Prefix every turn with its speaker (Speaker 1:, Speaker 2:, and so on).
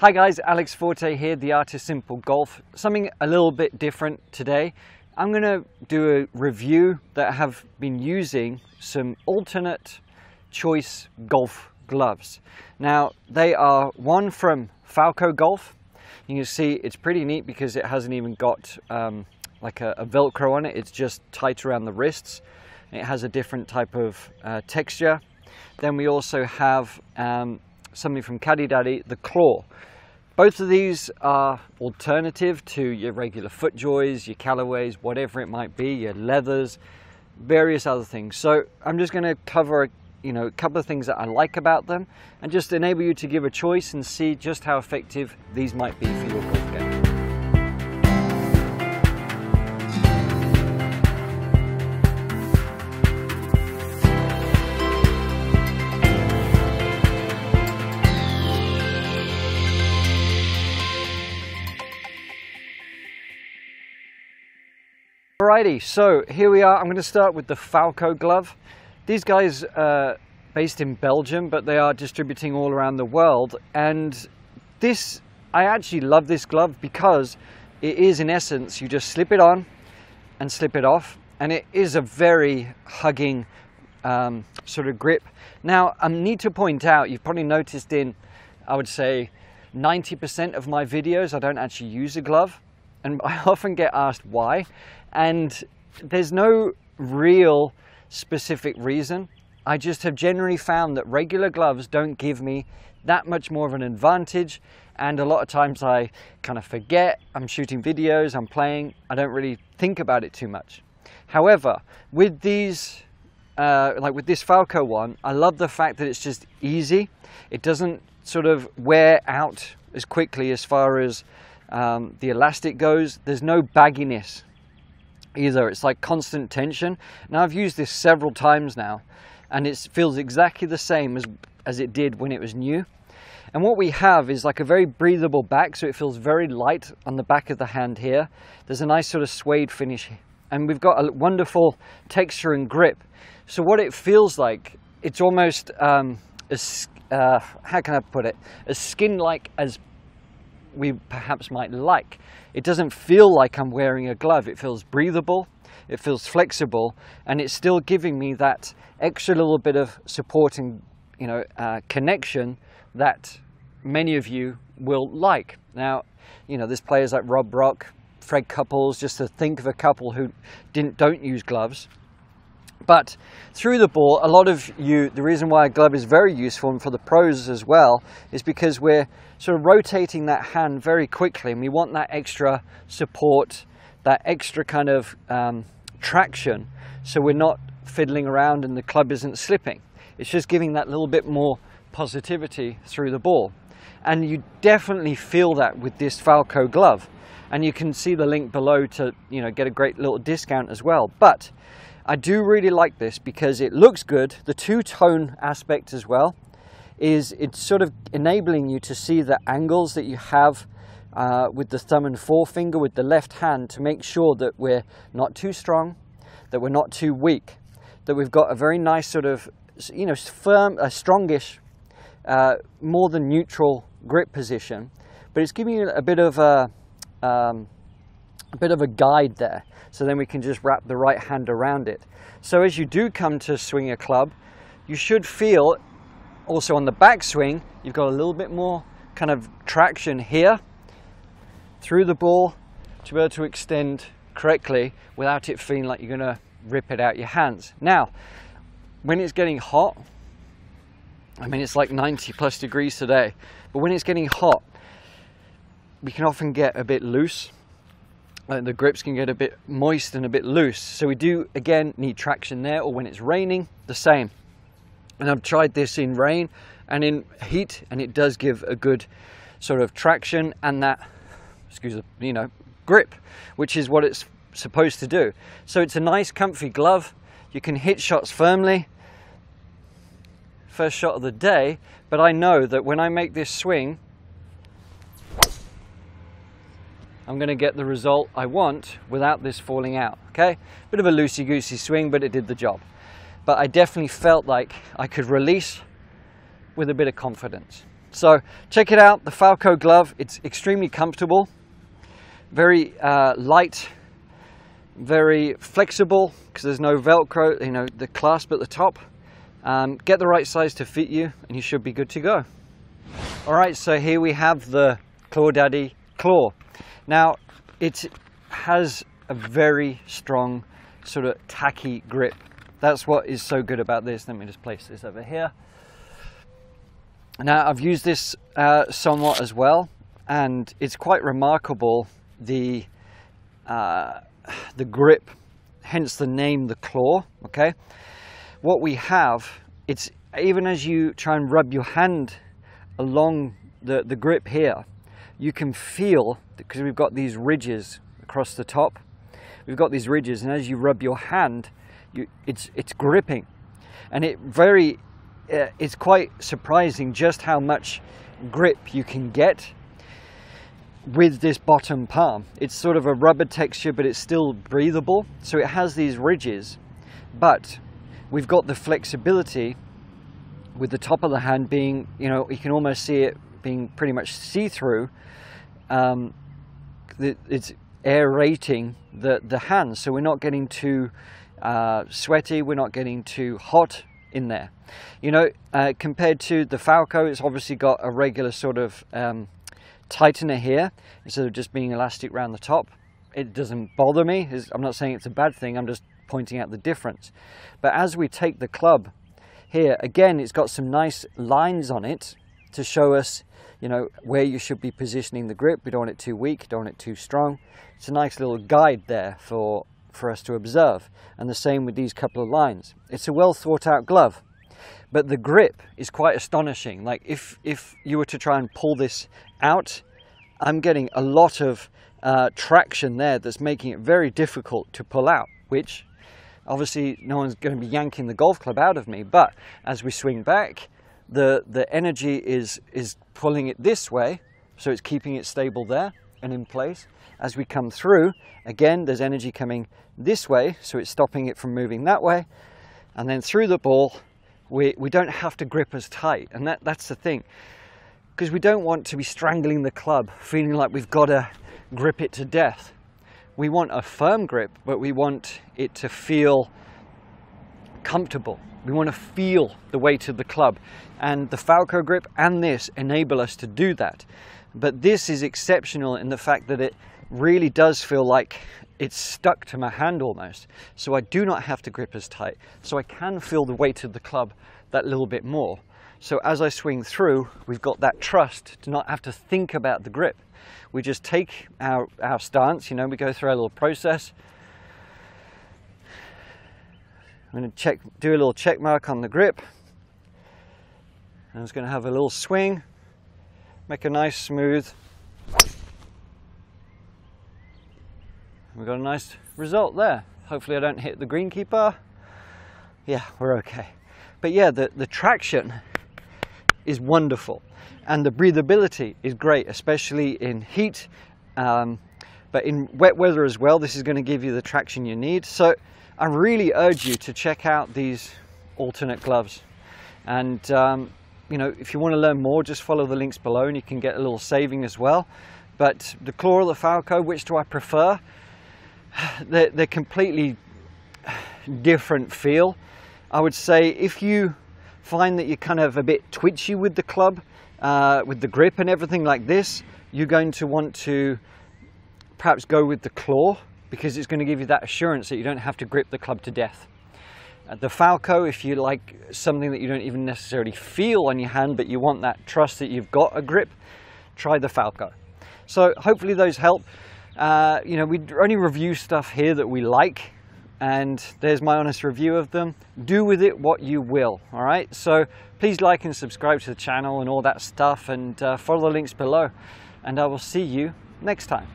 Speaker 1: Hi guys, Alex Forte here, The Art is Simple Golf. Something a little bit different today. I'm going to do a review that I have been using some alternate choice golf gloves. Now they are one from Falco Golf. You can see it's pretty neat because it hasn't even got like a Velcro on it. It's just tight around the wrists. It has a different type of texture. Then we also have something from Caddy Daddy, the Claw. Both of these are alternative to your regular FootJoys, your Callaways, whatever it might be, your leathers, various other things. So I'm just going to cover a couple of things that I like about them and just enable you to give a choice and see just how effective these might be for your golf game. Alrighty, so here we are. I'm going to start with the Falco glove. These guys are based in Belgium, but they are distributing all around the world. And I actually love this glove because it is, in essence, you just slip it on and slip it off. And it is a very hugging sort of grip. Now, I need to point out, you've probably noticed in, I would say, 90% of my videos, I don't actually use a glove. And I often get asked why, and there's no real specific reason. I just have generally found that regular gloves don't give me that much more of an advantage, and a lot of times I kind of forget. I'm shooting videos, I'm playing, I don't really think about it too much. However, with these, like with this Falco one, I love the fact that it's just easy. It doesn't sort of wear out as quickly as far as the elastic goes. There's no bagginess either. It's like constant tension. Now I've used this several times now and it feels exactly the same as it did when it was new. And what we have is like a very breathable back, so it feels very light on the back of the hand here. There's a nice sort of suede finish and we've got a wonderful texture and grip. So what it feels like, it's almost how can I put it, as skin-like as we perhaps might like. It doesn't feel like I'm wearing a glove. It feels breathable, it feels flexible, and it's still giving me that extra little bit of supporting, connection that many of you will like. Now, there's players like Rob Rock, Fred Couples, just to think of a couple who don't use gloves. But through the ball, a lot of you, the reason why a glove is very useful, and for the pros as well, is because we're sort of rotating that hand very quickly and we want that extra support, that extra kind of traction, so we're not fiddling around and the club isn't slipping. It's just giving that little bit more positivity through the ball. And you definitely feel that with this Falco glove. And you can see the link below to get a great little discount as well. But I do really like this because it looks good. The two-tone aspect as well is it's sort of enabling you to see the angles that you have with the thumb and forefinger with the left hand to make sure that we're not too strong, that we're not too weak, that we've got a very nice sort of, firm, a strongish, more than neutral grip position, but it's giving you a bit of a guide there, so then we can just wrap the right hand around it. So as you do come to swing a club, you should feel also on the backswing, you've got a little bit more kind of traction here through the ball to be able to extend correctly without it feeling like you're going to rip it out your hands. Now, when it's getting hot, I mean it's like 90 plus degrees today, but when it's getting hot, we can often get a bit loose. The grips can get a bit moist and a bit loose. So we do, again, need traction there, or when it's raining, the same. And I've tried this in rain and in heat, and it does give a good sort of traction and that, grip, which is what it's supposed to do. So it's a nice, comfy glove. You can hit shots firmly. First shot of the day, but I know that when I make this swing, I'm going to get the result I want without this falling out, okay? Bit of a loosey-goosey swing, but it did the job. But I definitely felt like I could release with a bit of confidence. So check it out, the Falco glove. It's extremely comfortable, very light, very flexible because there's no Velcro, you know, the clasp at the top. Get the right size to fit you and you should be good to go. All right, so here we have the Claw Daddy Claw. Now it has a very strong sort of tacky grip. That's what is so good about this. Let me just place this over here. Now I've used this somewhat as well, and it's quite remarkable the grip, hence the name, the claw. Okay, what we have, it's even as you try and rub your hand along the grip here, you can feel, because we've got these ridges across the top, we've got these ridges, and as you rub your hand, it's gripping, and it's quite surprising just how much grip you can get with this bottom palm. It's sort of a rubber texture, but it's still breathable. So it has these ridges, but we've got the flexibility with the top of the hand being, you know, you can almost see it being pretty much see-through. It's aerating the hands, so we're not getting too sweaty, we're not getting too hot in there. You know, compared to the Falco, it's obviously got a regular sort of tightener here instead of just being elastic around the top. It doesn't bother me. I'm not saying it's a bad thing, I'm just pointing out the difference. But as we take the club here, again, it's got some nice lines on it to show us, you know, where you should be positioning the grip. We don't want it too weak, don't want it too strong. It's a nice little guide there for us to observe, and the same with these couple of lines. It's a well thought out glove, but the grip is quite astonishing. Like if you were to try and pull this out, I'm getting a lot of traction there that's making it very difficult to pull out, which obviously no one's going to be yanking the golf club out of me, but as we swing back, the energy is pulling it this way, so it's keeping it stable there and in place. As we come through, again, there's energy coming this way, so it's stopping it from moving that way. And then through the ball, we don't have to grip as tight, and that's the thing, because we don't want to be strangling the club, feeling like we've got to grip it to death. We want a firm grip, but we want it to feel comfortable. We want to feel the weight of the club, and the Falco grip and this enable us to do that. But this is exceptional in the fact that it really does feel like it's stuck to my hand almost. So I do not have to grip as tight. So I can feel the weight of the club that little bit more. So as I swing through, we've got that trust to not have to think about the grip. We just take our stance, you know, we go through our little process. I'm going to do a little check mark on the grip. I'm just going to have a little swing, make a nice smooth. We've got a nice result there. Hopefully I don't hit the greenkeeper. Yeah, we're okay. But yeah, the traction is wonderful, and the breathability is great, especially in heat, but in wet weather as well. This is going to give you the traction you need. So I really urge you to check out these alternate gloves, and you know, if you want to learn more, just follow the links below and you can get a little saving as well. But the Claw or the Falco, which do I prefer? They're completely different feel. I would say if you find that you're kind of a bit twitchy with the club, with the grip and everything like this, you're going to want to perhaps go with the Claw, because it's going to give you that assurance that you don't have to grip the club to death. The Falco, if you like something that you don't even necessarily feel on your hand, but you want that trust that you've got a grip, try the Falco. So hopefully those help. You know, we only review stuff here that we like, and there's my honest review of them. Do with it what you will, all right? So please like and subscribe to the channel and all that stuff, and follow the links below, and I will see you next time.